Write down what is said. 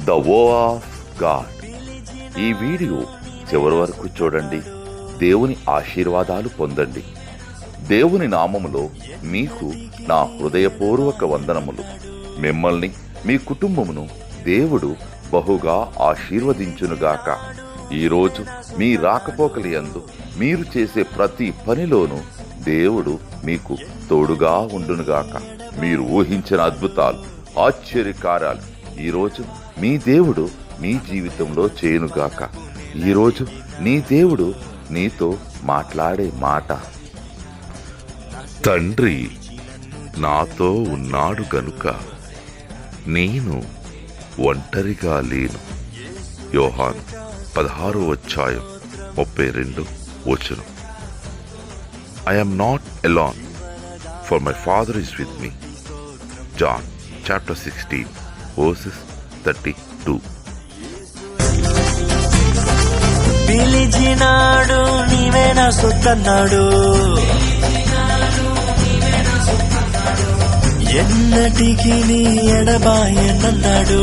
The వో of God. ఈ video చివరి వరకు చూడండి. దేవుని ఆశీర్వాదాలు పొందండి. దేవుని నామములో మీకు నా హృదయపూర్వక వందనములు. మిమ్మల్ని మీ కుటుంబమును దేవుడు బహుగా ఆశీర్వదించునుగాక. ఈరోజు మీ రాకపోకలియందు మీరు చేసే ప్రతి పనిలోనూ దేవుడు మీకు తోడుగా ఉండునుగాక. మీరు ఊహించిన అద్భుతాలు, ఆశ్చర్యకార్యాలు ఈరోజు మీ దేవుడు మీ జీవితంలో చేయునుగాక. ఈరోజు నీ దేవుడు నీతో మాట్లాడే మాట, తండ్రి నాతో ఉన్నాడు గనుక నేను ఒంటరిగా లేను. యోహాను 16:32. I am not alone, for my Father is with me. John chapter 16:32. పిలిచినాడు నీవే నా సొత్తన్నాడు, ఎన్నటికి నీ ఎడబాయనన్నాడు.